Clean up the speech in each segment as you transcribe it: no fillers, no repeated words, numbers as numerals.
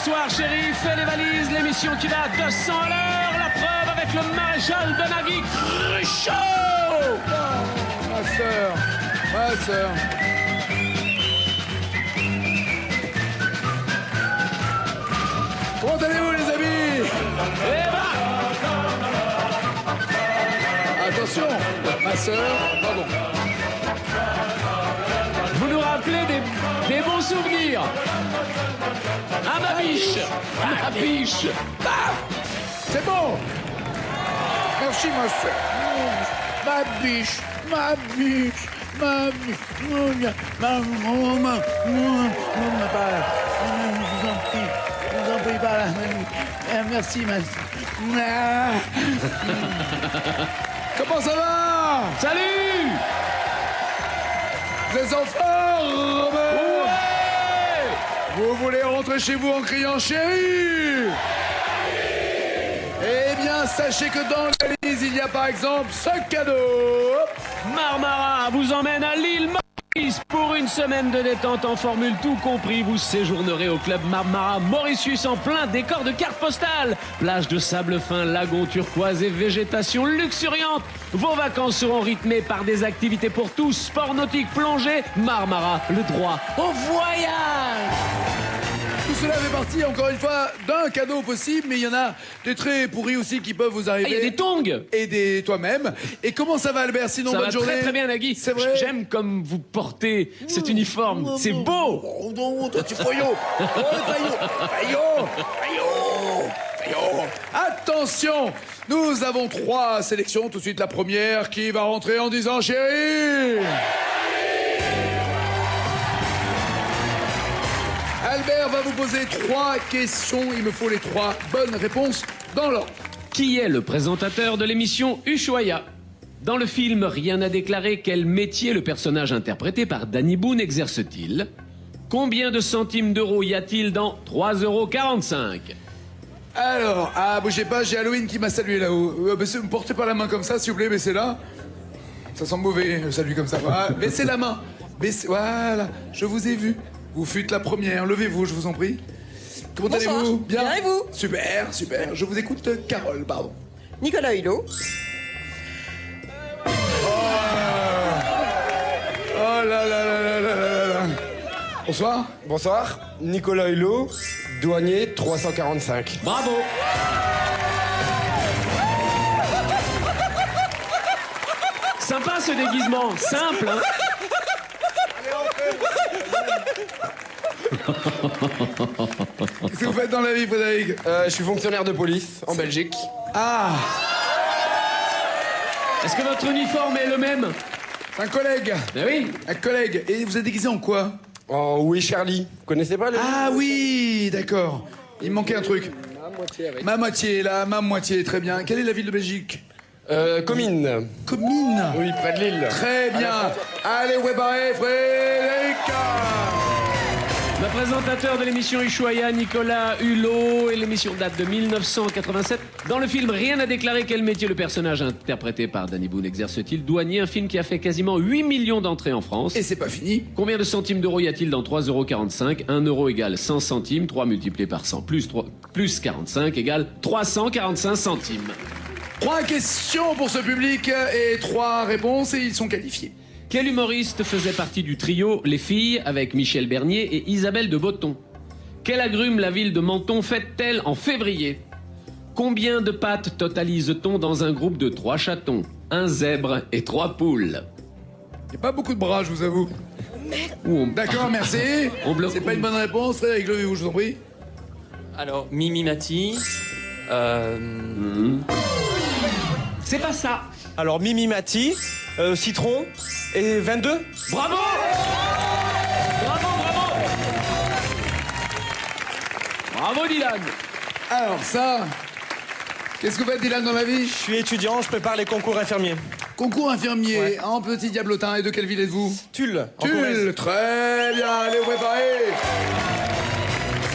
Bonsoir chérie, fais les valises, l'émission qui va à 200 à l'heure, la preuve avec le maréchal de Navy Cruchot. Ma sœur. Comment allez-vous les amis? Et bah Attention, ma sœur, pardon. vous nous rappelez des bons souvenirs. Ah ma biche, ma biche. C'est bon. Merci ma sœur. Ma biche, ma biche, ma biche. Ma maman, je vous en prie pas. Merci ma sœur. Comment ça va? Salut. Vous êtes en forme? Ouais. Vous voulez rentrer chez vous en criant chérie? Eh bien, sachez que dans la valise, il y a par exemple ce cadeau. Marmara vous emmène à l'île Maurice pour une semaine de détente en formule tout compris. Vous séjournerez au club Marmara Mauritius en plein décor de carte postale. Plage de sable fin, lagon turquoise et végétation luxuriante. Vos vacances seront rythmées par des activités pour tous, sport nautique, plongée. Marmara, le droit au voyage. Tout cela fait partie, encore une fois, d'un cadeau possible, mais il y en a des très pourris aussi qui peuvent vous arriver. Il y a des tongs. Et des toi-même. Et comment ça va, Albert? Sinon, Ça bonne va journée. très très bien Nagui. C'est vrai. J'aime comme vous portez cet uniforme. C'est beau. Oh non, toi tu foyot. Oh, faillot. Attention, nous avons 3 sélections. Tout de suite, la première qui va rentrer en disant chérie. Albert va vous poser 3 questions. Il me faut les 3 bonnes réponses dans l'ordre. Qui est le présentateur de l'émission Ushuaïa? Dans le film Rien à déclarer, quel métier le personnage interprété par Danny Boone exerce-t-il? Combien de centimes d'euros y a-t-il dans 3,45 €? Alors, bougez pas, j'ai Halloween qui m'a salué là-haut. Me portez pas la main comme ça, s'il vous plaît, baissez là. Ça sent mauvais, le salut comme ça. Ah, baissez la main. Voilà, je vous ai vu. Vous fûtes la première. Levez-vous, je vous en prie. Comment Bonsoir. allez-vous? Bien et vous? Super. Je vous écoute, Carole, pardon. Nicolas Hulot. Oh là. Bonsoir. Bonsoir, Nicolas Hulot, douanier 345. Bravo. Sympa ce déguisement, simple hein. Qu'est-ce que vous faites dans la vie, Frédéric? Je suis fonctionnaire de police en Belgique. Ah, Est-ce que votre uniforme est le même? un collègue. Ben oui. Un collègue. Et vous êtes déguisé en quoi? En Oui Charlie. Vous connaissez pas le... Ah oui, d'accord. Il me manquait un truc. Ma moitié, là, ma moitié, très bien. Quelle est la ville de Belgique? Comines. Comines. Oui, près de Lille. Très bien. Allez, ouais, barré, Frédéric. Le présentateur de l'émission Ushuaïa, Nicolas Hulot, et l'émission date de 1987. Dans le film Rien à déclarer, quel métier le personnage interprété par Danny Boone exerce-t-il? Douanier, un film qui a fait quasiment 8 millions d'entrées en France. Et c'est pas fini. Combien de centimes d'euros y a-t-il dans 3,45 €? 1 euro égale 100 centimes, 3 multiplié par 100 plus 45 égale 345 centimes. 3 questions pour ce public et 3 réponses et ils sont qualifiés. Quel humoriste faisait partie du trio Les Filles avec Michel Bernier et Isabelle de Botton? Quel agrume la ville de Menton fête-t-elle en février? Combien de pattes totalise-t-on dans un groupe de 3 chatons, 1 zèbre et 3 poules? Il n'y a pas beaucoup de bras, je vous avoue. D'accord, merci. On bloque. C'est pas une bonne réponse. Frédéric, levez-vous, je vous en prie. Alors, Mimi Mati. C'est pas ça. Alors Mimi Mati, Citron et 22. Bravo. Bravo. Bravo Dylan. Alors ça, qu'est-ce que vous faites, Dylan, dans la vie? Je suis étudiant, je prépare les concours infirmiers. Concours infirmier, Ouais. en petit diablotin. Et de quelle ville êtes-vous? Tulle. en Tulle, Corrèze. très bien, allez vous préparer.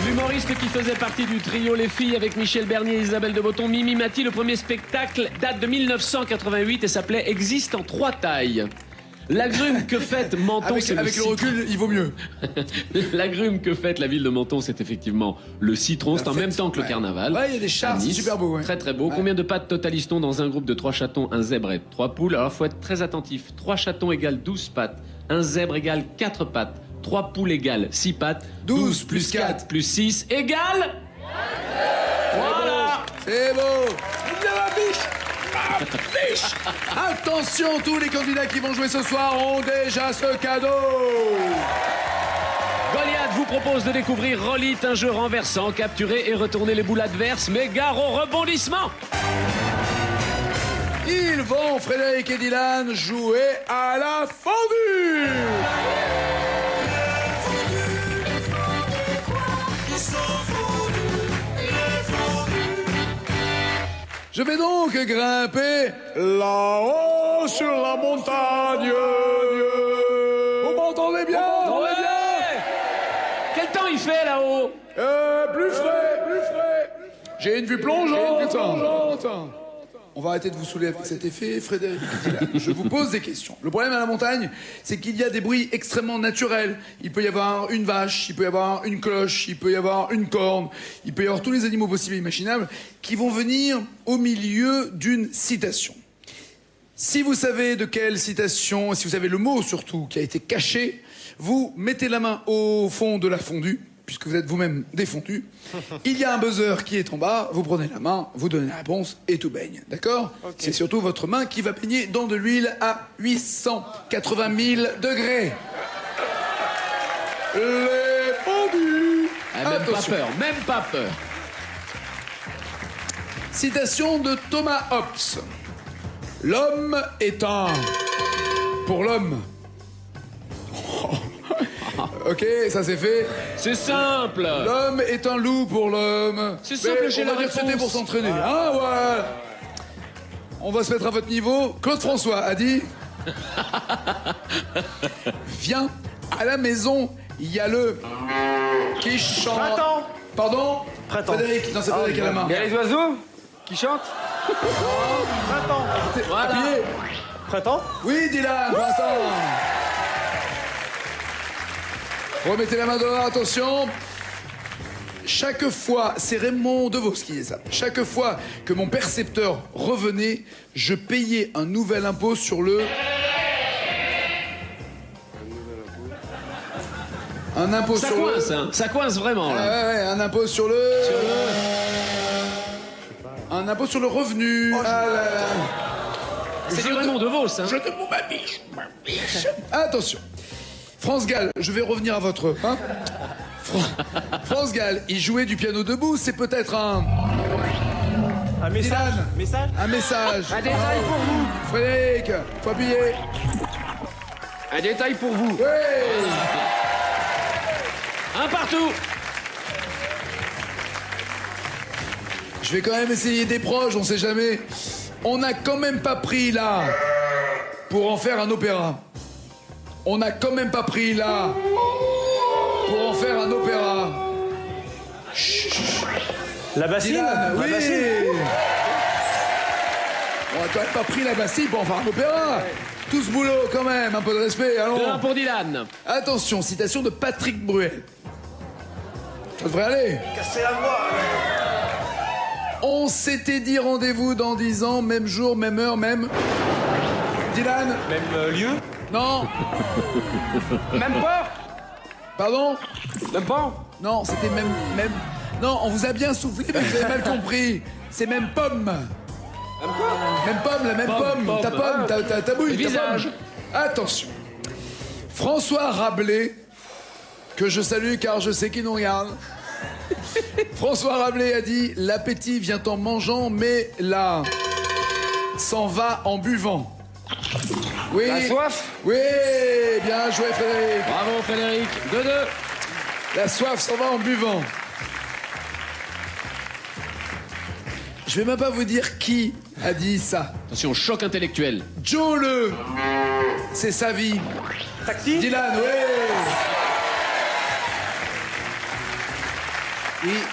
L'humoriste qui faisait partie du trio Les Filles avec Michel Bernier et Isabelle de Botton, Mimi Mati, le premier spectacle date de 1988 et s'appelait Existe en 3 tailles. L'agrume que fête Menton, c'est Avec le recul, il vaut mieux. L'agrume que fête la ville de Menton, c'est effectivement le citron. C'est en même temps que le carnaval. Ouais, il y a des chars, À c'est Nice. super beau. Ouais. Très très beau. Ouais. Combien de pattes totalise-t-on dans un groupe de 3 chatons, un zèbre et 3 poules? Alors, faut être très attentif. 3 chatons égale 12 pattes. Un zèbre égale 4 pattes. 3 poules égale 6 pattes. 12 plus 4 plus 6 égale... Voilà. C'est beau. Viens la biche. Ah, biche. Attention, tous les candidats qui vont jouer ce soir ont déjà ce cadeau. Goliath vous propose de découvrir Roll-It, un jeu renversant, capturer et retourner les boules adverses, mais gare au rebondissement. Ils vont, Frédéric et Dylan, jouer à la fondue. Je vais donc grimper là-haut sur la montagne. Vous m'entendez bien? Quel temps il fait là-haut? Plus frais, plus frais. J'ai une vue plongeante. On va arrêter de vous saouler avec cet effet, Frédéric. Je vous pose des questions. Le problème à la montagne, c'est qu'il y a des bruits extrêmement naturels. Il peut y avoir une vache, il peut y avoir une cloche, il peut y avoir une corne, il peut y avoir tous les animaux possibles et imaginables qui vont venir au milieu d'une citation. Si vous savez de quelle citation, si vous savez le mot surtout qui a été caché, vous mettez la main au fond de la fondue, puisque vous êtes vous-même défondu. Il y a un buzzer qui est en bas, vous prenez la main, vous donnez la réponse et tout baigne. D'accord? Okay. C'est surtout votre main qui va baigner dans de l'huile à 880 000 degrés. Les fondus. Même pas peur, même pas peur. Citation de Thomas Hobbes. L'homme est un... Pour l'homme. Ok, ça c'est fait. C'est simple. L'homme est un loup pour l'homme. C'est simple, j'ai la réponse. C'était pour s'entraîner. Ah ouais. On va se mettre à votre niveau. Claude François a dit... Viens à la maison, il y a le... qui chante... Printemps. Pardon? Printemps. Frédéric, non c'est Frédéric à la main. Il y a les oiseaux qui chantent. Printemps. Voilà. Appuyez. Printemps. Oui, Dylan, printemps. Remettez la main dehors, attention. Chaque fois, c'est Raymond DeVos qui dit ça. Chaque fois que mon percepteur revenait, je payais un nouvel impôt sur le... Un impôt Ça sur coince, le... hein. Ça coince vraiment, là. Ouais, un impôt sur le... Un impôt sur le revenu. Ah là là. C'est du Raymond DeVos, hein. Je te mets ma biche. Attention. France Gall, je vais revenir à votre... Hein France Gall, il jouait du piano debout, c'est peut-être un... Un message. Dylan. Message. Un message. Un détail pour vous. Frédéric, faut appuyer. Un détail pour vous. Ouais. Un partout. Je vais quand même essayer des proches, on sait jamais. On n'a quand même pas pris là pour en faire un opéra. On n'a quand même pas pris là pour en faire un opéra. La bassine. Dylan, oui. La bassine. On n'a quand même pas pris la Bastille pour en faire un opéra. Tout ce boulot quand même, un peu de respect, allons. 2-1 pour Dylan. Attention, citation de Patrick Bruel. Ça devrait aller. Casser la voix. On s'était dit rendez-vous dans 10 ans, même jour, même heure, même... Dylan? Même lieu. Non. Même pas. Pardon? Même pas. Non, c'était même... Non, on vous a bien soufflé, mais vous avez mal compris. C'est même pomme. Même quoi? Même pomme, la même pomme. Pomme. Ta pomme, ta bouille, Le ta visage. pomme. Attention. François Rabelais, que je salue car je sais qu'il nous regarde. François Rabelais a dit « L'appétit vient en mangeant, mais là, s'en va en buvant. » Oui. La soif. Oui, bien joué Frédéric. Bravo Frédéric. 2-2. La soif s'en va en buvant. Je vais même pas vous dire qui a dit ça. Attention, choc intellectuel. Joe Le. C'est sa vie. Taxi. Dylan, oui. Et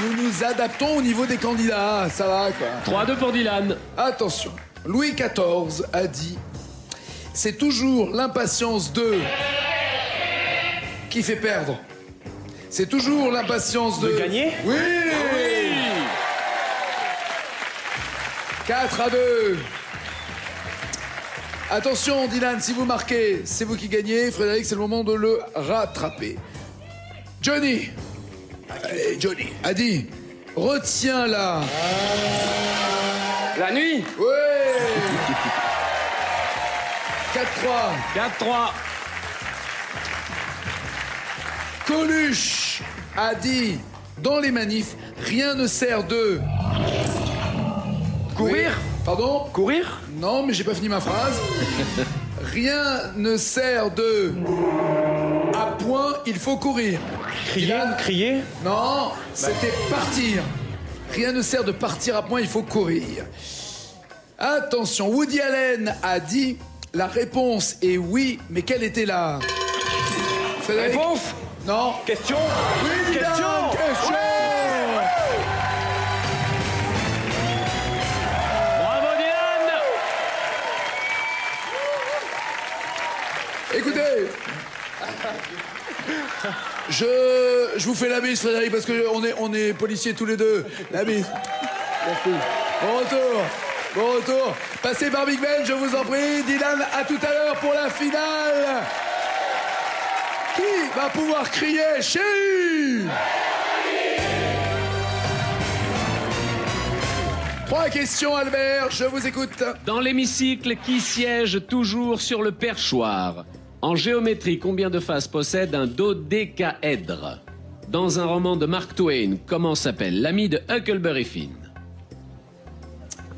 nous nous adaptons au niveau des candidats, ça va quoi. 3-2 pour Dylan. Attention, Louis XIV a dit « c'est toujours l'impatience de... qui fait perdre. C'est toujours l'impatience de... gagner? Oui. 4-2. Attention, Dylan, si vous marquez, c'est vous qui gagnez. Frédéric, c'est le moment de le rattraper. Johnny. Allez, Johnny. Adi, retiens-la. La nuit. Ouais. 4-3. 4-3. Coluche a dit, dans les manifs, rien ne sert de... Courir. Oui. Pardon? Courir. Non, mais j'ai pas fini ma phrase. Rien ne sert de... À point, il faut courir. Crier. Non, c'était partir. Rien ne sert de partir à point, il faut courir. Attention, Woody Allen a dit, la réponse est oui, mais quelle était la... Frédéric? Réponse. Non. Question. Oui, Question. question. Bravo Dylan. Écoutez, je vous fais la bise, Frédéric, parce que on est policiers tous les deux. La bise. Merci. Bon retour. Passez par Big Ben, je vous en prie. Dylan, à tout à l'heure pour la finale. Qui va pouvoir crier chérie? 3 questions, Albert, je vous écoute. Dans l'hémicycle qui siège toujours sur le perchoir, en géométrie, combien de faces possède un dodécaèdre? Dans un roman de Mark Twain, comment s'appelle l'ami de Huckleberry Finn?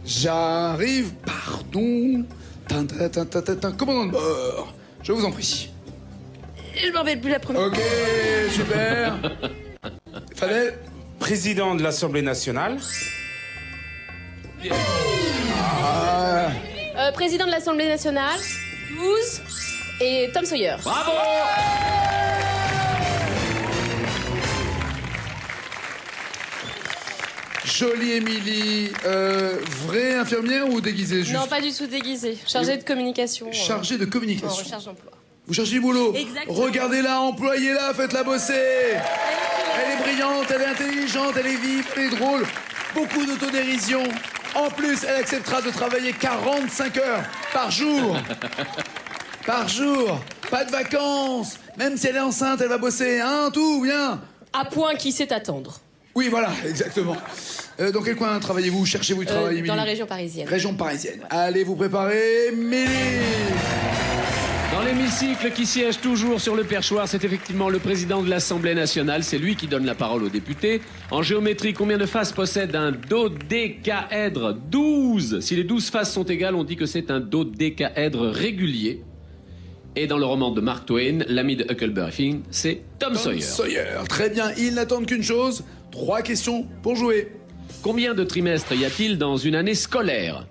J'arrive, pardon. Commandant de bord, je vous en prie. Je m'en rappelle plus la première. Ok, super. Fadel? Président de l'Assemblée nationale. Président de l'Assemblée nationale, 12, et Tom Sawyer. Bravo. Jolie Émilie, vraie infirmière ou déguisée juste? Non, pas du tout déguisée. Chargée de communication. Chargée de En communication. recherche d'emploi. Vous cherchez du boulot? Exactement. Regardez-la, employez-la, faites-la bosser. Elle est brillante, elle est intelligente, elle est vive, elle est drôle. Beaucoup d'autodérision. En plus, elle acceptera de travailler 45 heures par jour. Par jour. Pas de vacances. Même si elle est enceinte, elle va bosser. Hein, tout, bien. À point qui sait attendre. Oui, voilà, exactement. Dans quel coin travaillez-vous? Cherchez-vous du travail, Émilie? Dans la région parisienne. Région parisienne. Allez vous préparer, Mélie. Dans l'hémicycle qui siège toujours sur le perchoir, c'est effectivement le président de l'Assemblée nationale. C'est lui qui donne la parole aux députés. En géométrie, combien de faces possède un dodécaèdre? 12. Si les 12 faces sont égales, on dit que c'est un dodécaèdre régulier. Et dans le roman de Mark Twain, l'ami de Huckleberry Finn, c'est Tom Sawyer. Sawyer. Très bien, ils n'attendent qu'une chose. 3 questions pour jouer. Combien de trimestres y a-t-il dans une année scolaire?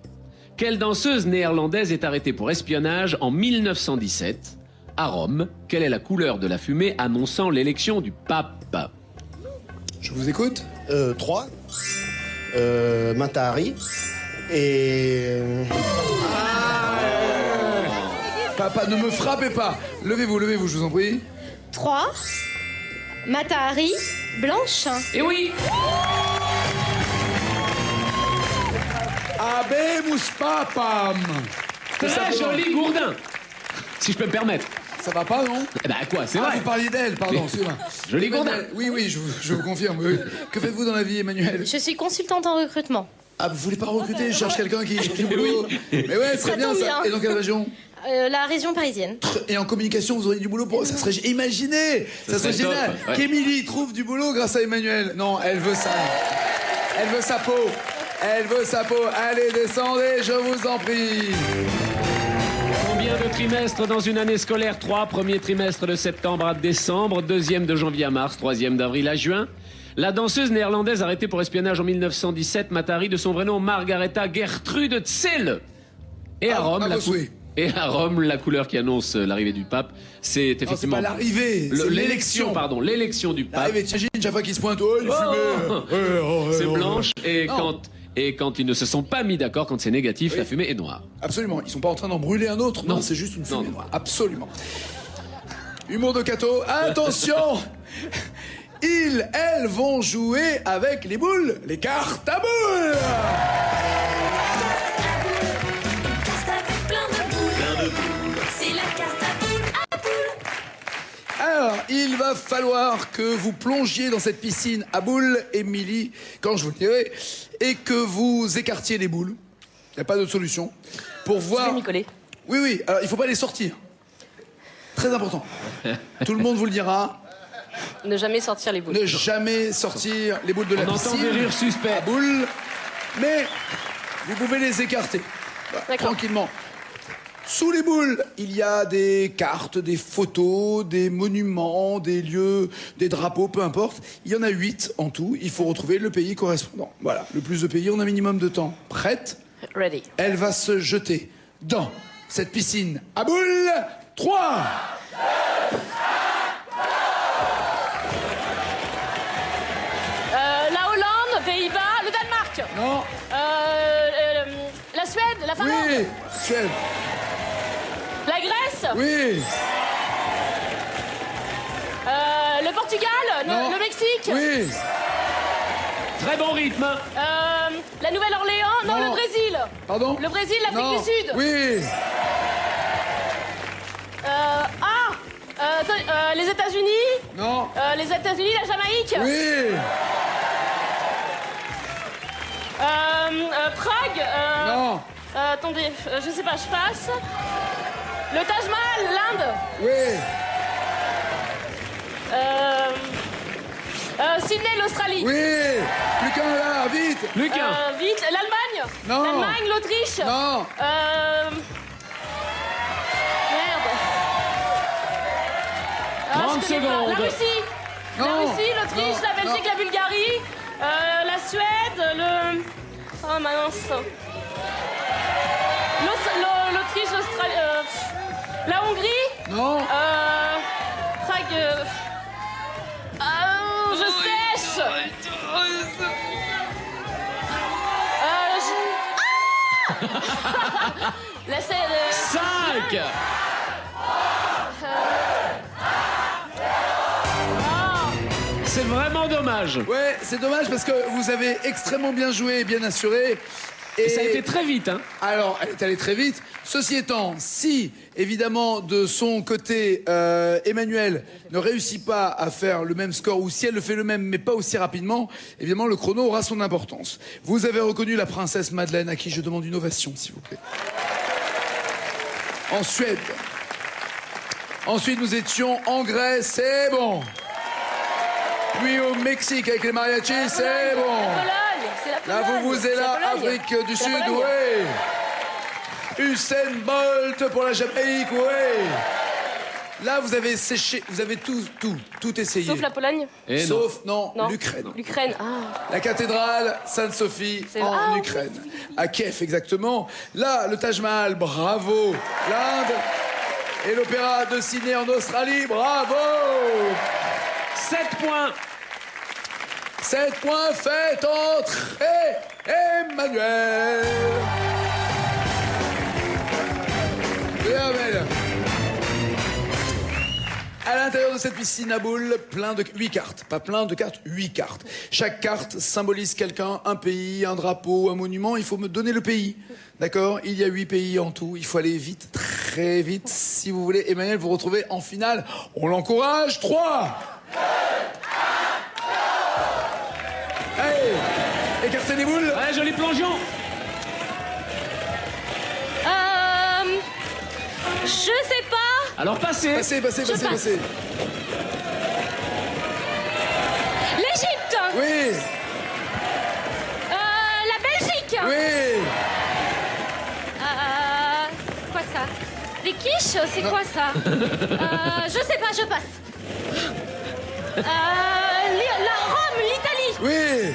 Quelle danseuse néerlandaise est arrêtée pour espionnage en 1917 à Rome? Quelle est la couleur de la fumée annonçant l'élection du pape? Je vous écoute. 3. Matahari. Et... Papa, ne me frappez pas. Levez-vous, je vous en prie. 3. Matahari, blanche. Et oui! Abemus papam. Très joli gourdin, si je peux me permettre. Ça va pas, non? Eh ben quoi, c'est Ah, vrai. vous parliez d'elle, pardon, excusez-moi. Joli gourdin. Oui, je vous confirme. Oui. Que faites-vous dans la vie, Emmanuel? Je suis consultante en recrutement. Ah, vous voulez pas recruter? Je cherche quelqu'un qui cherche du boulot. Mais ouais, c'est Ça bien tombe ça. bien. Et dans quelle région? La région parisienne. Et en communication, vous auriez du boulot pour... Ça serait... Imaginez. Ça serait serait génial. top, ouais. Qu'Émilie trouve du boulot grâce à Emmanuel. Non, elle veut ça. Elle veut sa peau. Elle veut sa peau. Allez, descendez, je vous en prie. Combien de trimestres dans une année scolaire? 3. Premier trimestre de septembre à décembre, deuxième de janvier à mars, troisième d'avril à juin. La danseuse néerlandaise arrêtée pour espionnage en 1917, Matahari, de son vrai nom Margaretha Gertrude Zell. Et à Rome, et à Rome, la couleur qui annonce l'arrivée du pape, c'est Non, c'est effectivement pas l'arrivée, c'est l'élection, pardon, l'élection du pape. L'arrivée, t'imagines, chaque fois qu'il se pointe, oh, il fumait. C'est blanche Et quand ils ne se sont pas mis d'accord, quand c'est négatif, la fumée est noire. Absolument. Ils sont pas en train d'en brûler un autre. Non, c'est juste une fumée Non. noire. Absolument. Humour de Cato. Attention. Elles vont jouer avec les boules, les cartes à boules. Alors, il va falloir que vous plongiez dans cette piscine à boules, Émilie, quand je vous le dirai, et que vous écartiez les boules. Il n'y a pas d'autre solution. Pour voir... Je vais m'y coller. Oui, oui, alors il ne faut pas les sortir. Très important. Tout le monde vous le dira. Ne jamais sortir les boules. Ne jamais sortir les boules de la On piscine. entend des rires suspects. À boules, mais vous pouvez les écarter. Voilà, D'accord. tranquillement. Sous les boules, il y a des cartes, des photos, des monuments, des lieux, des drapeaux, peu importe. Il y en a 8 en tout. Il faut retrouver le pays correspondant. Voilà, le plus de pays, on a un minimum de temps. Prête? Ready. Elle va se jeter dans cette piscine à boules. 3. La Hollande, Pays-Bas, le Danemark. Non. La Suède, la Finlande. Oui. Suède. La Grèce. Oui. Le Portugal, Non. le Mexique. Oui. Très bon rythme. La Nouvelle-Orléans, non, Non. le Brésil. Pardon? Le Brésil, l'Afrique Non. du Sud. Oui. Les États-Unis. Non. Les États-Unis, la Jamaïque. Oui. Prague. Non. Attendez, je sais pas, je passe. Le Taj Mahal, l'Inde. Oui. Sydney, l'Australie. Oui. Plus qu'un là, vite. Plus qu'un. Vite, l'Allemagne. Non. L'Allemagne, l'Autriche. Non. Merde. 30 je connais pas. secondes. La Russie. La Non. Russie, l'Autriche, Non. la Belgique, Non. la Bulgarie, la Suède, le... Oh mince. L'Autriche, l'Australie... la Hongrie. Non. Prague... je sèche. La Seine... 5. C'est vraiment dommage. Ouais, c'est dommage parce que vous avez extrêmement bien joué et bien assuré. Et Ça a été très vite, hein. Alors, elle est allée très vite. Ceci étant, si, évidemment, de son côté, Emmanuel ne réussit pas à faire le même score, ou si elle le fait le même, mais pas aussi rapidement, évidemment, le chrono aura son importance. Vous avez reconnu la princesse Madeleine, à qui je demande une ovation, s'il vous plaît. En Suède. Ensuite, nous étions en Grèce, c'est bon. Puis au Mexique, avec les mariachis, c'est bon. La Pologne, c'est la Là, Pologne. vous vous êtes C'est là, la Pologne. Afrique du C'est la Sud, Pologne. oui. Usain Bolt pour la Jamaïque, oui. Là, vous avez séché, vous avez tout essayé. Sauf la Pologne. Et non. Sauf, non, Non. l'Ukraine. L'Ukraine. Ah. La cathédrale Sainte-Sophie C'est- en Ah, oui. Ukraine. À Kiev, exactement. Là, le Taj Mahal, bravo. L'Inde. Et l'opéra de Sydney en Australie, bravo. 7 points. 7 points, fait entrer Emmanuel. Bien belle. À l'intérieur de cette piscine à boules, plein de 8 cartes. Pas plein de cartes, 8 cartes. Chaque carte symbolise quelqu'un, un pays, un drapeau, un monument. Il faut me donner le pays. D'accord? Il y a 8 pays en tout. Il faut aller vite, très vite. Si vous voulez, Emmanuel, vous retrouvez en finale. On l'encourage. 3. Allez, écartez les boules. Allez, joli plongeon. Je sais pas. Alors passez. Passez. passe. L'Égypte. Oui, La Belgique. oui. Quoi ça? Des quiches? C'est quoi ça? Je sais pas, je passe. La Rome, l'Italie. Oui.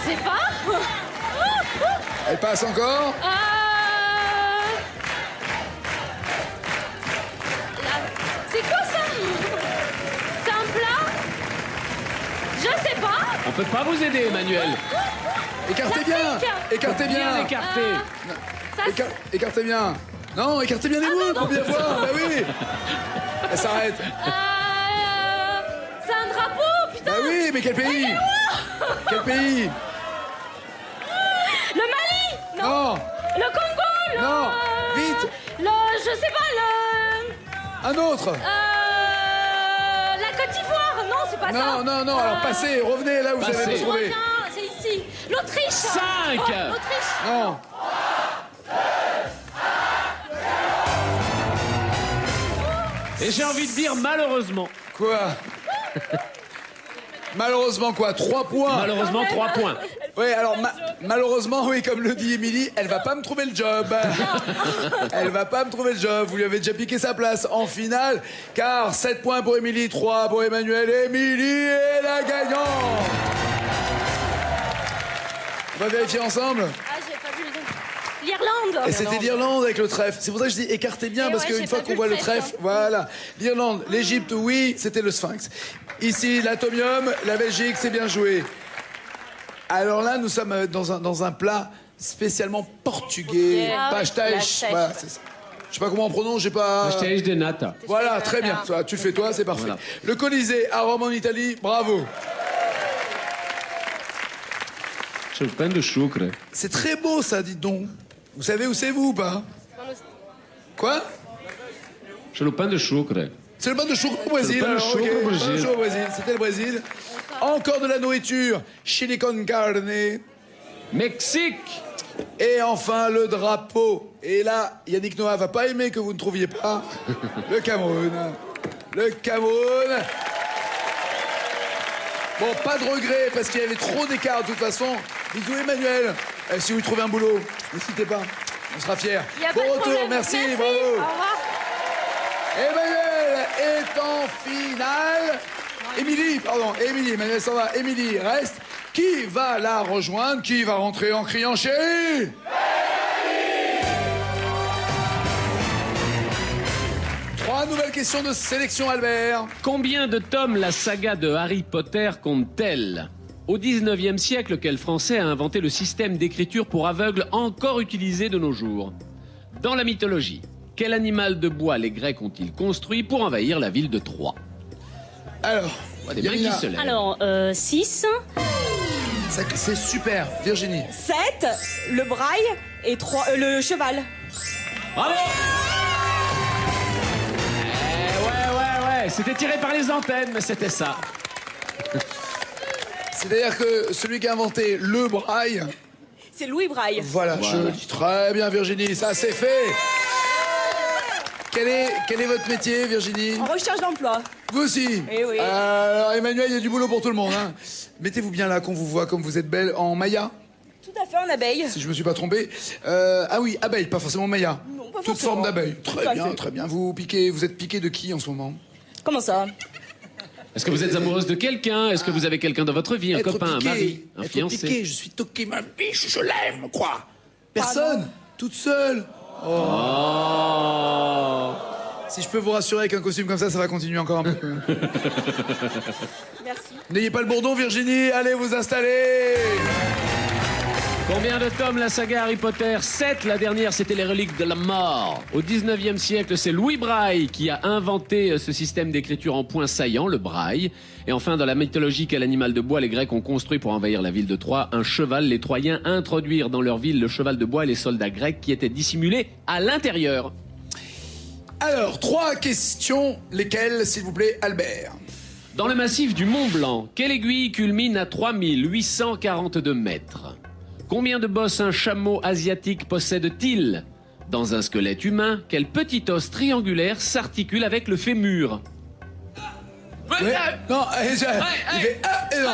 Je sais pas. Elle passe encore. C'est quoi ça? On peut pas vous aider, Emmanuel. Écartez bien. Écartez Bien bien. écarté. Écartez bien. Non, écartez bien les boules pour bien voir. Bah oui. Elle s'arrête. C'est un drapeau, putain. Bah oui, mais quel pays? Quel pays? Le Mali. Non. Le Congo. Le... Non. Vite. Je sais pas, Un autre. la Côte d'Ivoire. Non, c'est pas ça. Non. Alors passez, revenez là où vous Passez. avez pas trouvé. Reviens, c'est ici. L'Autriche. 5. L'Autriche. Non. Et j'ai envie de dire malheureusement. Quoi? Malheureusement quoi? 3 points. Malheureusement, 3 points. Oui, alors malheureusement, oui, comme le dit Émilie, elle va pas me trouver le job. Elle va pas me trouver le job. Vous lui avez déjà piqué sa place en finale, car 7 points pour Émilie, 3 pour Emmanuel. Émilie est la gagnante. On va vérifier ensemble. Ah, j'ai pas vu l'Irlande. Et c'était l'Irlande avec le trèfle. C'est pour ça que je dis écartez bien, Et parce ouais, qu'une j'ai fois pas qu'on vu voit le le trèfle, trèfle, voilà. L'Irlande, l'Égypte, oui, c'était le Sphinx. Ici, l'atomium, la Belgique, c'est bien joué. Alors là, nous sommes dans un plat spécialement portugais. Ah oui, Pastéis. pastéis. Voilà, c'est ça. Je sais pas comment on prononce, j'ai pas... Pastéis de nata. Voilà, très bien. Ça, tu le fais toi, c'est parfait. Voilà. Le Colisée à Rome en Italie, bravo. C'est le pain de sucre. C'est très beau ça, dites donc. Vous savez où c'est vous ou pas? Quoi? C'est le pain de sucre. C'est le pain de chou au Brésil. C'est le pain de alors, chou ok. au Brésil. Pain de chou au Brésil. C'était le Brésil. Encore de la nourriture. Chili con carne. Mexique. Et enfin, le drapeau. Et là, Yannick Noah va pas aimer que vous ne trouviez pas. Le Cameroun. Le Cameroun. Bon, pas de regret, parce qu'il y avait trop d'écart de toute façon. Bisous Emmanuel. Si vous trouvez un boulot, n'hésitez pas. On sera fiers. Y a Bon pas de retour, problème. merci, Au bravo. revoir. Emmanuel est en finale. Émilie, Emmanuel s'en va. Émilie reste. Qui va la rejoindre? Qui va rentrer en criant chérie? Trois nouvelles questions de sélection, Albert. Combien de tomes la saga de Harry Potter compte-t-elle? Au 19e siècle, quel Français a inventé le système d'écriture pour aveugles encore utilisé de nos jours? Dans la mythologie, quel animal de bois les Grecs ont-ils construit pour envahir la ville de Troie? Alors, Des mains qui Yamina, se lèvent. Alors, 6. c'est super. Virginie. 7, le braille et 3, le cheval. Bravo! Ouais, c'était tiré par les antennes, mais c'était ça. C'est-à-dire que celui qui a inventé le braille, C'est Louis Braille. voilà, je le dis très bien Virginie, ça c'est fait. Quel est votre métier, Virginie? En recherche d'emploi. Vous aussi. Eh oui. Alors Emmanuel, il y a du boulot pour tout le monde. Hein. Mettez-vous bien là qu'on vous voit comme vous êtes belle en Maya, Tout à fait, en abeille. si je me suis pas trompé. Ah oui, abeille, pas forcément Maya. Non, pas Toute forcément. forme d'abeille. Tout Très à bien, fait. très bien. Vous êtes piqué de qui en ce moment? Comment ça? Est-ce que vous êtes amoureuse de quelqu'un? Est-ce que vous avez quelqu'un dans votre vie? Un Être copain, piqué, un mari, un être fiancé? piqué, je suis toqué, ma biche, je l'aime, quoi. Personne, toute seule. Oh. Si je peux vous rassurer avec un costume comme ça va continuer encore un peu. Merci. N'ayez pas le bourdon, Virginie, allez vous installer. Combien de tomes la saga Harry Potter? 7, la dernière c'était les reliques de la mort. Au 19e siècle, c'est Louis Braille qui a inventé ce système d'écriture en points saillants, le braille. Et enfin, dans la mythologie, quel animal de bois les Grecs ont construit pour envahir la ville de Troie? Un cheval. Les Troyens introduirent dans leur ville le cheval de bois et les soldats grecs qui étaient dissimulés à l'intérieur. Alors, 3 questions, lesquelles, s'il vous plaît, Albert? Dans le massif du Mont Blanc, quelle aiguille culmine à 3842 mètres? Combien de bosses un chameau asiatique possède-t-il? Dans un squelette humain, quel petit os triangulaire s'articule avec le fémur? Ouais. Non, il fait ah et non.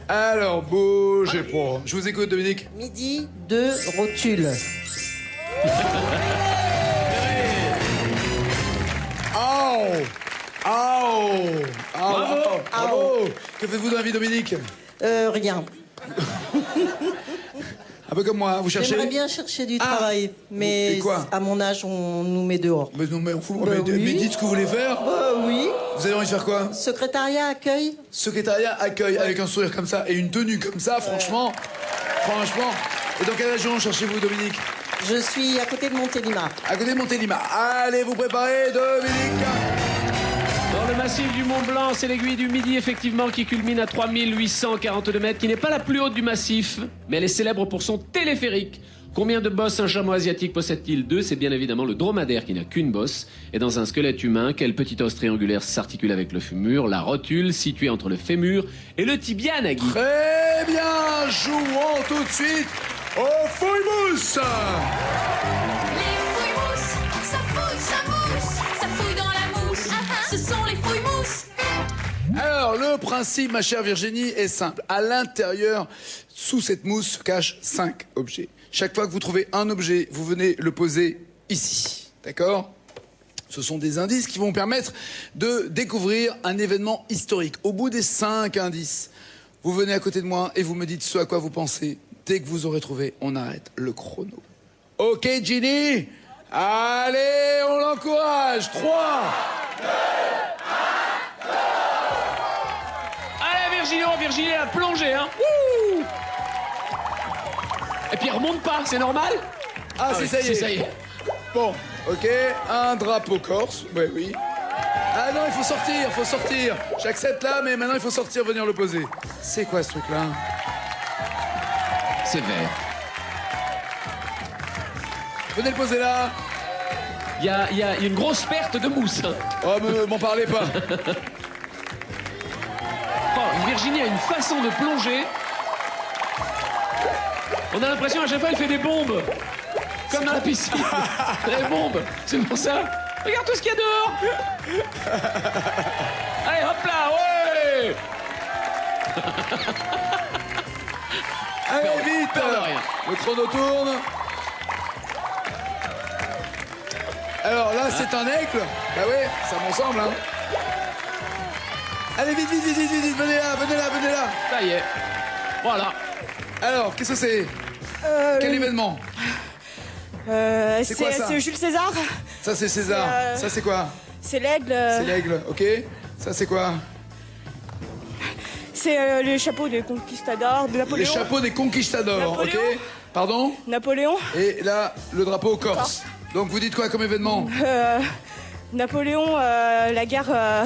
Alors, bougez pas. Je vous écoute, Dominique. Midi de rotule. Bravo. Que faites-vous dans la vie, Dominique? Rien. Un peu comme moi, vous cherchez... J'aimerais bien chercher du travail, mais Et quoi? à mon âge, on nous met dehors. Mais non, mais on fout. Bah mais oui. dites ce que vous voulez faire. Bah oui. Vous avez envie de faire quoi? Secrétariat, accueil. Secrétariat, accueil, avec un sourire comme ça et une tenue comme ça, franchement. Franchement. Et dans quelle région cherchez-vous, Dominique? Je suis à côté de Montélimar. À côté de Montélimar. Allez, vous préparez, Dominique. Dans le massif du Mont Blanc, c'est l'aiguille du Midi, effectivement, qui culmine à 3842 mètres, qui n'est pas la plus haute du massif, mais elle est célèbre pour son téléphérique. Combien de bosses un chameau asiatique possède-t-il? 2, c'est bien évidemment le dromadaire qui n'a qu'une bosse. Et dans un squelette humain, quel petit os triangulaire s'articule avec le fémur? La rotule, située entre le fémur et le tibia, Nagui. Très bien, jouons tout de suite au fouille-mousse. Les fouilles-mousses, ça fouille dans la mousse. Ce sont les fouilles-mousses. Alors, le principe, ma chère Virginie, est simple. À l'intérieur, sous cette mousse, se cachent 5 objets. Chaque fois que vous trouvez un objet, vous venez le poser ici. D'accord? Ce sont des indices qui vont permettre de découvrir un événement historique. Au bout des 5 indices, vous venez à côté de moi et vous me dites ce à quoi vous pensez. Dès que vous aurez trouvé, on arrête le chrono. Ok, Ginny? Allez, on l'encourage. 3. Allez, Virginie, elle a plongé, hein. Wouh. Et puis elle remonte pas, c'est normal? Ah, si, oui, ça y est. ça y est. Bon, ok, un drapeau corse, ouais, oui. Ah non, il faut sortir. J'accepte là, mais maintenant il faut sortir, venir le poser. C'est quoi ce truc-là? C'est vert. Venez le poser là. Il y a une grosse perte de mousse. Hein. Oh, m'en parlez pas. Oh, Virginie a une façon de plonger. On a l'impression à chaque fois elle fait des bombes. Comme dans la piscine. Des bombes. C'est pour ça. Regarde tout ce qu'il y a dehors. Allez, hop là, ouais. Allez, vite. Peur de rien. Le chrono tourne. Alors là, c'est un aigle. Bah ouais, ça m'en semble, hein. Allez, vite, venez là. Ça y est. Voilà. Alors, qu'est-ce que c'est? Quel événement? C'est quoi, ça? C'est Jules César. Ça, c'est César. Ça, c'est quoi? C'est l'aigle. C'est l'aigle, ok. Ça, c'est quoi? C'est le chapeau des conquistadors de Napoléon. Les chapeaux des conquistadors, ok. Napoléon. Pardon? Napoléon. Et là, le drapeau corse. Donc, vous dites quoi comme événement? Napoléon, la guerre.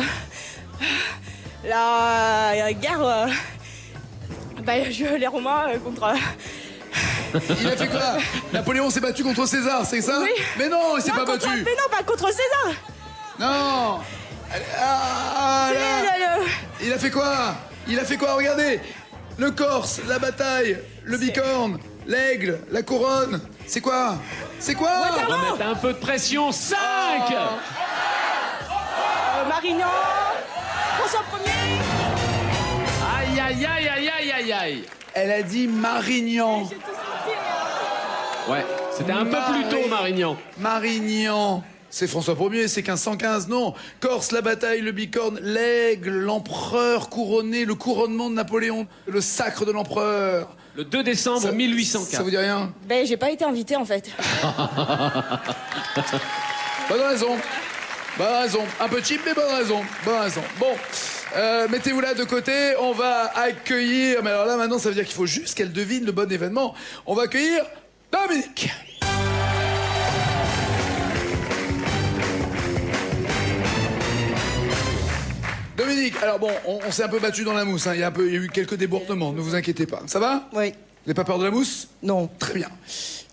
La guerre. Les Romains contre. Il a fait quoi? Napoléon s'est battu contre César, c'est ça? Oui. Mais non, il s'est pas battu. Mais non, pas contre César. Non. Ah, là. Il a fait quoi? Regardez. Le Corse, la bataille, le bicorne, l'aigle, la couronne. C'est quoi? On va mettre un peu de pression. 5. Marignan. François Ier. Aïe. Elle a dit Marignan. Ouais, c'était un peu plus tôt, Marignan. Marignan. C'est François Ier, c'est 1515, non. Corse, la bataille, le bicorne, l'aigle, l'empereur couronné, le couronnement de Napoléon, le sacre de l'empereur. Le 2 décembre 1804. Ça vous dit rien? J'ai pas été invité en fait. Bonne raison. Un peu cheap, mais bonne raison. Bon, mettez-vous là de côté. On va accueillir... Mais alors là, maintenant, ça veut dire qu'il faut juste qu'elle devine le bon événement. On va accueillir Dominique. Dominique, alors bon, on s'est un peu battu dans la mousse. Hein. Il y a eu quelques débordements, ne vous inquiétez pas. Ça va? Oui. Vous n'avez pas peur de la mousse? Non. Très bien.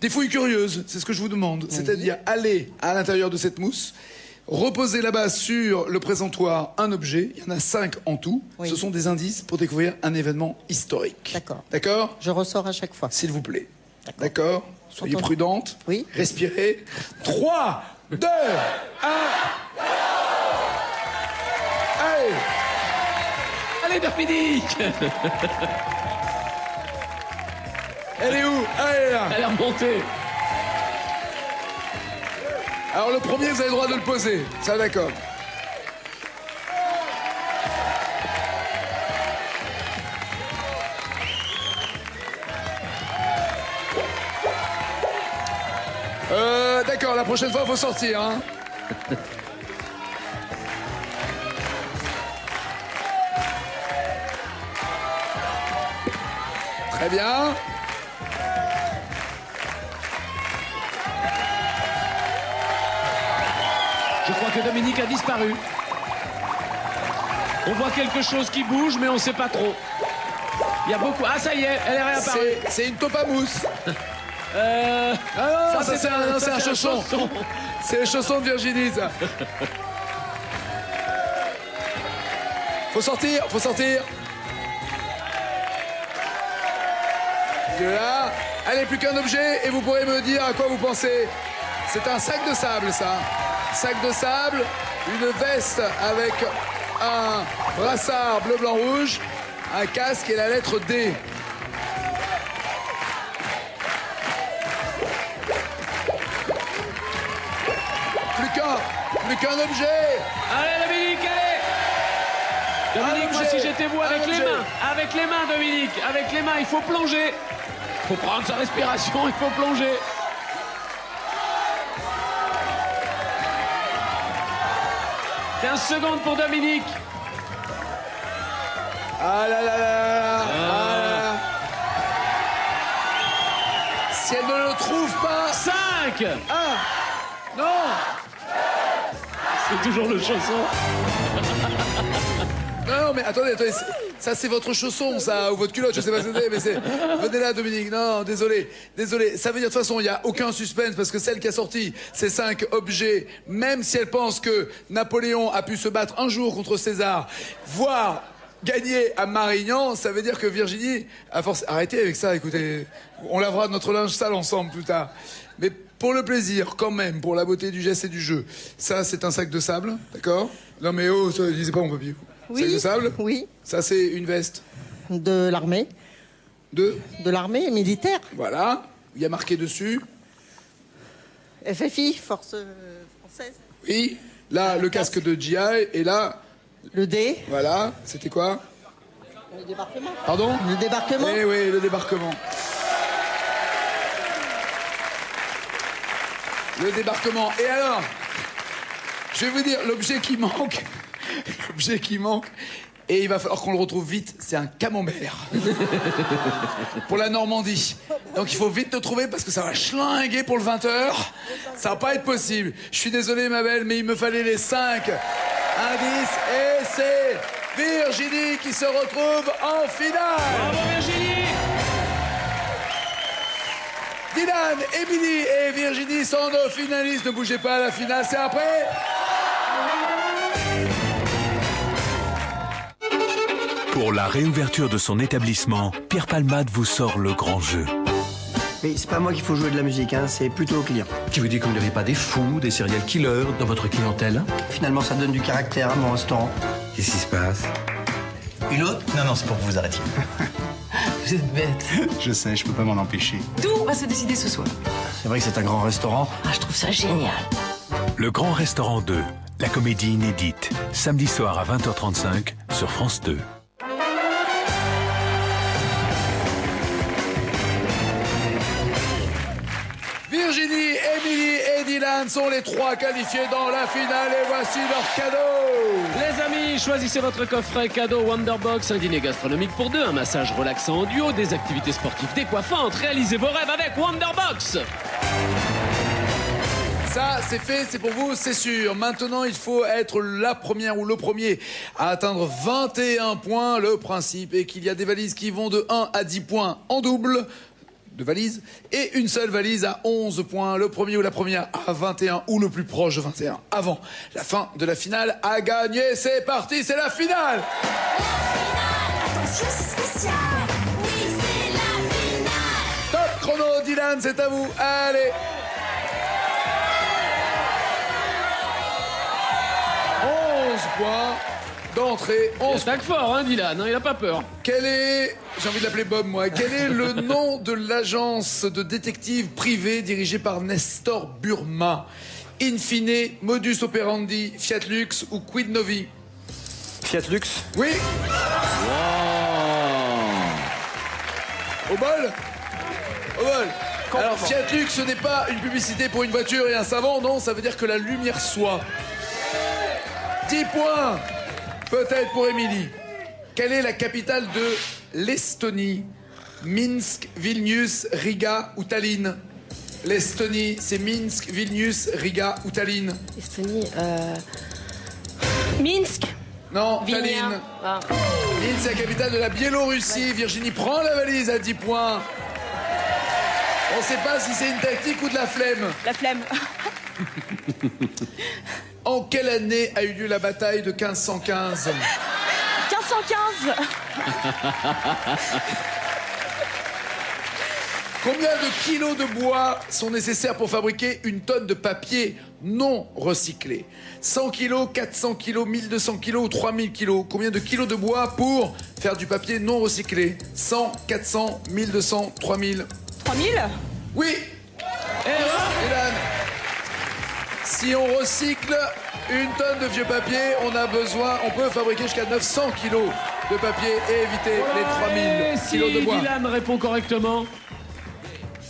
Des fouilles curieuses, c'est ce que je vous demande. C'est-à-dire aller à l'intérieur de cette mousse, reposer là-bas sur le présentoir un objet. Il y en a 5 en tout. Oui. Ce sont des indices pour découvrir un événement historique. D'accord. D'accord? Je ressors à chaque fois. S'il vous plaît. D'accord? Soyez Entendu. prudente. Oui. Respirez. 3, 2, 1... Allez! Allez, Dominique. Elle est où? Elle est là. Elle est remontée. Alors le premier, vous avez le droit de le poser. Ça, d'accord. D'accord, la prochaine fois, il faut sortir, hein. Très bien. Je crois que Dominique a disparu. On voit quelque chose qui bouge, mais on ne sait pas trop. Il y a beaucoup... Ah, ça y est, elle est réapparue. C'est une taupe à mousse. Ah non, ça c'est un chausson. C'est le chausson de Virginie, ça. Faut sortir, faut sortir. De là. Allez, plus qu'un objet et vous pourrez me dire à quoi vous pensez. C'est un sac de sable, ça. Sac de sable, une veste avec un brassard bleu, blanc, rouge, un casque et la lettre D. Plus qu'un objet. Allez, Dominique, allez. Dominique, moi, si j'étais vous, avec les mains. Avec les mains, Dominique. Avec les mains, il faut plonger. Il faut prendre sa respiration, il faut plonger. « 15 secondes pour Dominique. Ah là là là là, ah là là. Si elle ne le trouve pas... 5. Ah. Non. C'est toujours le chausson. Non, mais attendez, ça c'est votre chausson, ça, ou votre culotte, je sais pas ce que c'est, mais c'est... Venez là, Dominique, non, désolé. Ça veut dire, de toute façon, il n'y a aucun suspense, parce que celle qui a sorti ces 5 objets, même si elle pense que Napoléon a pu se battre un jour contre César, voire gagner à Marignan, ça veut dire que Virginie a forcé... Arrêtez avec ça, écoutez, on lavera notre linge sale ensemble plus tard. Mais pour le plaisir, quand même, pour la beauté du geste et du jeu, ça c'est un sac de sable, d'accord? Non mais oh, ça, disais pas mon papier. Oui. Sac de sable? Oui. Ça, c'est une veste. De l'armée. De l'armée militaire. Voilà. Il y a marqué dessus. FFI, Force Française. Oui. Là, le casque de GI. Et là... Le D. Voilà. C'était quoi? Le débarquement. Pardon? Le débarquement. Eh oui, le débarquement. Le débarquement. Et alors, je vais vous dire, l'objet qui manque... L'objet qui manque, et il va falloir qu'on le retrouve vite, c'est un camembert. Pour la Normandie. Donc il faut vite le trouver parce que ça va schlinguer pour le 20h. Ça va pas être possible. Je suis désolé, ma belle, mais il me fallait les 5 indices. Et c'est Virginie qui se retrouve en finale. Bravo, Virginie. Dylan, Émilie et Virginie sont nos finalistes. Ne bougez pas, la finale, c'est après. Pour la réouverture de son établissement, Pierre Palmade vous sort le grand jeu. Mais c'est pas moi qu'il faut jouer de la musique, hein, c'est plutôt au client. Qui vous dit que vous n'avez pas des fous, des serial killers dans votre clientèle? Finalement, ça donne du caractère à mon restaurant. Qu'est-ce qui se passe? Une autre? Non, c'est pour que vous arrêtiez. Vous êtes bête. Je sais, je peux pas m'en empêcher. Tout va se décider ce soir. C'est vrai que c'est un grand restaurant. Ah, je trouve ça génial. Le Grand Restaurant 2, la comédie inédite. Samedi soir à 20h35 sur France 2. Virginie, Émilie et Dylan sont les 3 qualifiés dans la finale et voici leur cadeau. Les amis, choisissez votre coffret cadeau Wonderbox, un dîner gastronomique pour 2, un massage relaxant en duo, des activités sportives décoiffantes. Réalisez vos rêves avec Wonderbox. Ça, c'est fait, c'est pour vous, c'est sûr. Maintenant, il faut être la première ou le premier à atteindre 21 points. Le principe est qu'il y a des valises qui vont de 1 à 10 points en double de valises et une seule valise à 11 points. Le premier ou la première à 21 ou le plus proche de 21 avant la fin de la finale a gagné. C'est parti, c'est la finale. Attention, c'est spécial. Oui, c'est la finale. Top chrono, Dylan, c'est à vous. Allez. 11 points d'entrée. Il attaque fort, hein, Dylan, hein, il a pas peur. Quel est, j'ai envie de l'appeler Bob, moi, quel est le nom de l'agence de détective privée dirigée par Nestor Burma? Infine, Modus Operandi, Fiat Lux ou Quid Novi? Fiat Lux. Oui. Au bol. Au bol. Alors, Fiat Lux, ce n'est pas une publicité pour une voiture et un savon, non, ça veut dire que la lumière soit. 10 points, peut-être pour Émilie. Quelle est la capitale de l'Estonie? Minsk, Vilnius, Riga ou Tallinn? L'Estonie, c'est Minsk, Vilnius, Riga ou Tallinn? Estonie, Minsk. Non, Vilnius. Tallinn. Ah. Tallinn, c'est la capitale de la Biélorussie. Virginie prend la valise à 10 points. On ne sait pas si c'est une tactique ou de la flemme. La flemme. En quelle année a eu lieu la bataille de 1515? 1515. Combien de kilos de bois sont nécessaires pour fabriquer une tonne de papier non recyclé? 100 kilos, 400 kilos, 1200 kilos ou 3000 kilos? Combien de kilos de bois pour faire du papier non recyclé? 100, 400, 1200, 3000? 3000. Oui. Dylan. Si on recycle une tonne de vieux papier, on peut fabriquer jusqu'à 900 kilos de papier et éviter les 3000 kilos de bois. Si Dylan répond correctement.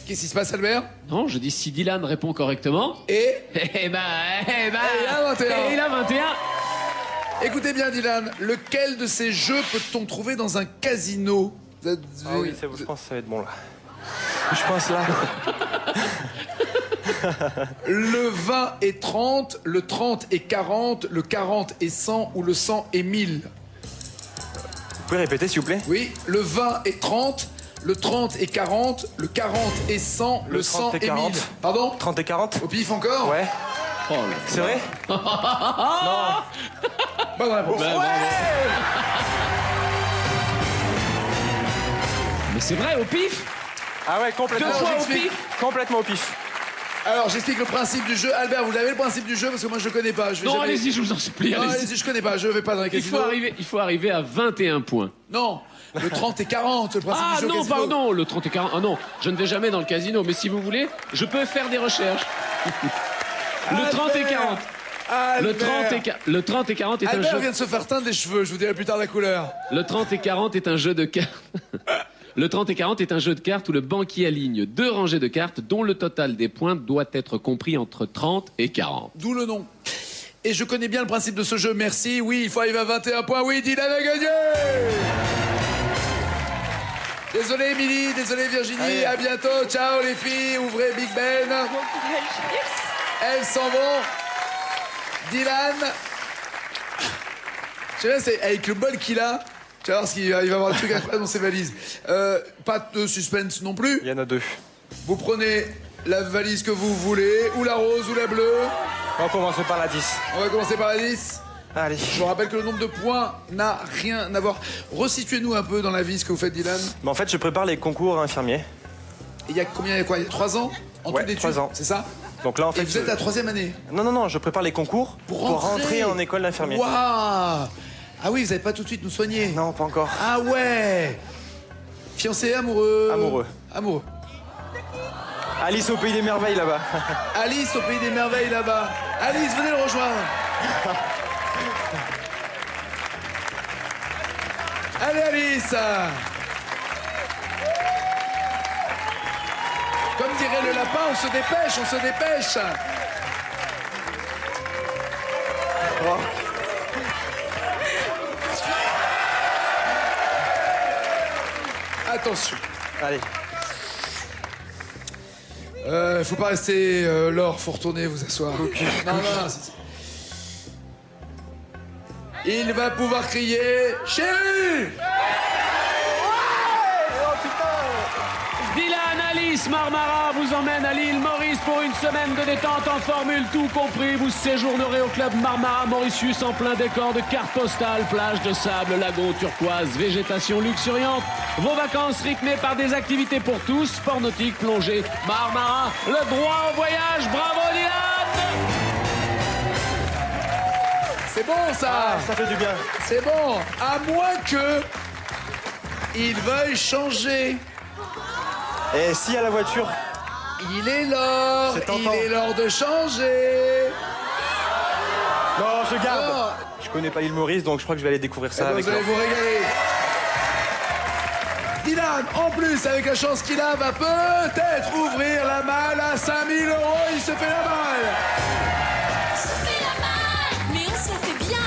Qu'est-ce qui se passe, Albert? Non, je dis si Dylan répond correctement. Et il a 21. Et il a 21. Écoutez bien, Dylan, lequel de ces jeux peut-on trouver dans un casino? Ah oui, je pense que ça va être bon là. Je pense là. Le 20 est 30, le 30 est 40, le 40 est 100 ou le 100 est 1000? Vous pouvez répéter s'il vous plaît? Oui, le 20 est 30, le 30 est 40, le 40 est 100, le 100 est 1000. Pardon? 30 et 40? Au pif encore? Ouais. Oh, c'est vrai? Non. Bonne réponse. Mais c'est vrai, au pif? Ah ouais, complètement. 2 fois au pif? Complètement au pif. Alors, j'explique le principe du jeu. Albert, vous avez le principe du jeu parce que moi je le connais pas. Non, allez-y, je vous en supplie. Non, allez-y, je connais pas. Je vais pas dans les casinos. Il faut arriver à 21 points. Non, le 30 et 40, le principe du jeu. Ah non, casino. pardon, le 30 et 40. Ah non, je ne vais jamais dans le casino, mais si vous voulez, je peux faire des recherches. Le 30 et 40. Le 30 et 40 est un Albert jeu. vient de se faire teindre les cheveux, je vous dirai plus tard la couleur. Le 30 et 40 est un jeu de cartes. Le 30 et 40 est un jeu de cartes où le banquier aligne 2 rangées de cartes dont le total des points doit être compris entre 30 et 40. D'où le nom. Et je connais bien le principe de ce jeu, merci. Oui, il faut arriver à 21 points. Oui, Dylan a gagné. Désolé, Émilie, désolé, Virginie. Allez. À bientôt. Ciao, les filles. Ouvrez Big Ben. Elles s'en vont. Dylan. Je sais pas, c'est avec le bol qu'il a. Tu vas voir il va avoir des trucs incroyables dans ses valises. Pas de suspense non plus. Il y en a 2. Vous prenez la valise que vous voulez, ou la rose ou la bleue. On va commencer par la 10. On va commencer par la 10. Allez. Je vous rappelle que le nombre de points n'a rien à voir. Resituez-nous un peu dans la vie ce que vous faites, Dylan. Mais en fait, je prépare les concours infirmiers. Il y a combien, il y a quoi? Il y a 3 ans en tout d'études? 3 ans. C'est ça? Donc là, en fait, Et vous êtes à la 3e année? Non, je prépare les concours pour rentrer en école d'infirmier. Waouh! Ah oui, vous n'allez pas tout de suite nous soigner? Non, pas encore. Ah ouais! Fiancé, amoureux? Amoureux. Amoureux. Alice au pays des merveilles là-bas. Alice au pays des merveilles là-bas. Alice, venez le rejoindre. Allez, Alice! Comme dirait le lapin, on se dépêche, on se dépêche. Oh. Attention. Allez. Faut pas rester Laure, faut retourner vous asseoir. Non. Il va pouvoir crier chérie. Dylan, Alice, Marmara vous emmène à l'île Maurice pour une semaine de détente en formule, tout compris. Vous séjournerez au club Marmara Mauritius en plein décor de cartes postales, plage de sable, lagon turquoise, végétation luxuriante. Vos vacances rythmées par des activités pour tous, sport nautique, plongée, Marmara, le droit au voyage. Bravo Dylan! C'est bon ça. Ah, ça fait du bien. C'est bon, à moins que il veuille changer. Et si à la voiture? Il est l'heure de changer. Non, je garde. Non. Je connais pas l'île Maurice, donc je crois que je vais aller découvrir ça avec vous allez Laure. vous régaler. Dylan, en plus, avec la chance qu'il a, va peut-être ouvrir la malle à 5 000 €. Il se fait la malle. On se fait la malle, mais on se la fait bien.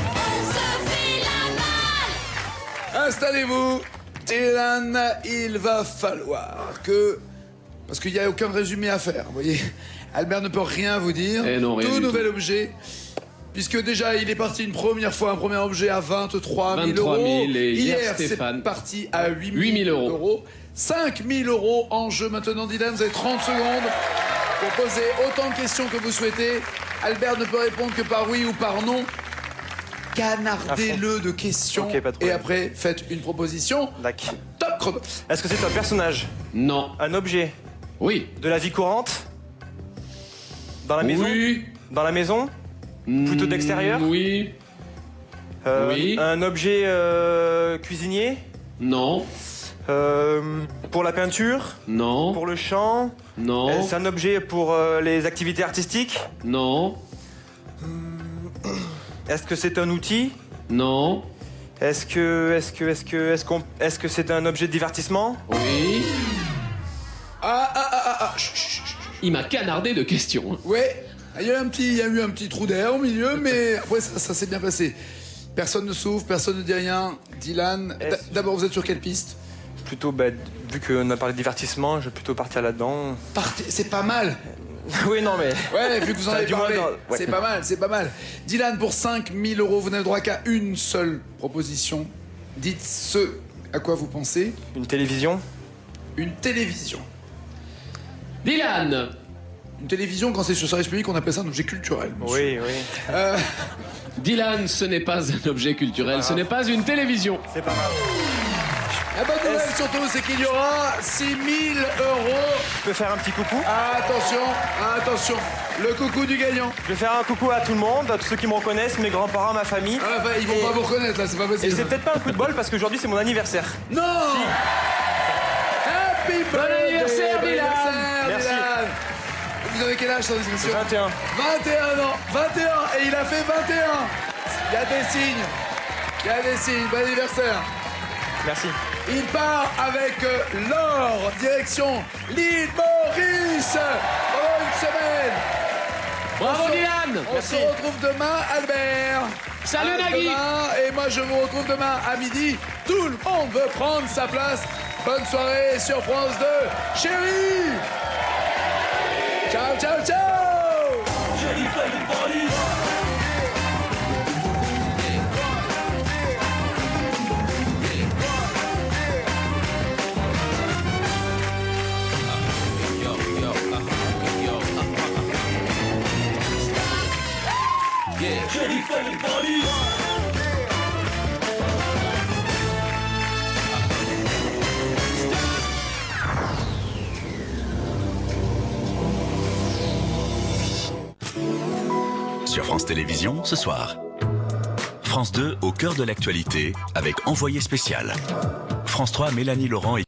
On se fait la malle. Installez-vous. Dylan, il va falloir que... Parce qu'il n'y a aucun résumé à faire, vous voyez. Albert ne peut rien vous dire. Eh non, rien tout du nouvel tout. objet. Puisque déjà, il est parti une première fois, un premier objet à 23 000 €. 23 000 et hier, c'est Stéphane. parti à 8 8 000 € 5 000 € en jeu maintenant, Dylan. Vous avez 30 secondes pour poser autant de questions que vous souhaitez. Albert ne peut répondre que par oui ou par non. Canardez-le de questions. Ok, pas de et problème. après, faites une proposition. D'accord. Top chrono. Est-ce que c'est un personnage? Non. Un objet? Oui. De la vie courante? Dans la maison? Oui. Dans la maison? Plutôt d'extérieur? Oui. Oui. Un objet cuisinier? Non. Pour la peinture? Non. Pour le chant? Non. C'est un objet pour les activités artistiques? Non. Est-ce que c'est un outil? Non. Est-ce que c'est un objet de divertissement? Oui. Chut, chut, chut. Il m'a canardé de questions. Ouais, il y a eu un petit trou d'air au milieu, mais après ça s'est bien passé. Personne ne s'ouvre, personne ne dit rien. Dylan, d'abord vous êtes sur quelle piste? Plutôt, vu qu'on a parlé de divertissement, je vais plutôt partir là-dedans. C'est pas mal. Oui, non, mais... Ouais, vu que vous en Ça a avez du moins parlé, dans- ouais. c'est pas mal, c'est pas mal. Dylan, pour 5 000 €, vous n'avez droit qu'à une seule proposition. Dites ce à quoi vous pensez. Une télévision? Une télévision. Dylan. Une télévision, quand c'est sur service public, on appelle ça un objet culturel. monsieur. Oui, oui. Dylan, ce n'est pas un objet culturel, ce n'est pas une télévision. C'est pas grave. La bonne nouvelle surtout, c'est qu'il y aura 6 000 €. Je peux faire un petit coucou? Attention, attention, le coucou du gagnant. Je vais faire un coucou à tout le monde, à tous ceux qui me reconnaissent, mes grands-parents, ma famille. Ah, bah, ils vont pas vous reconnaître là, c'est pas Et possible. c'est peut-être pas un coup de bol parce qu'aujourd'hui c'est mon anniversaire. Non. Happy birthday, anniversaire, Dylan. Merci. Dylan. Vous avez quel âge, sans discrétion? 21. 21 ans, 21, et il a fait 21. Il y a des signes, il y a des signes. Bon anniversaire. Merci. Il part avec l'or, direction l'île Maurice, pendant une semaine. Bravo Dylan. On se retrouve demain, Albert. Salut, À Nagui. demain, et moi je vous retrouve demain à midi. Tout le monde veut prendre sa place. Bonne soirée sur France 2. Chérie. Ciao, ciao, ciao. Sur France Télévisions, ce soir. France 2 au cœur de l'actualité avec Envoyé spécial. France 3, Mélanie Laurent et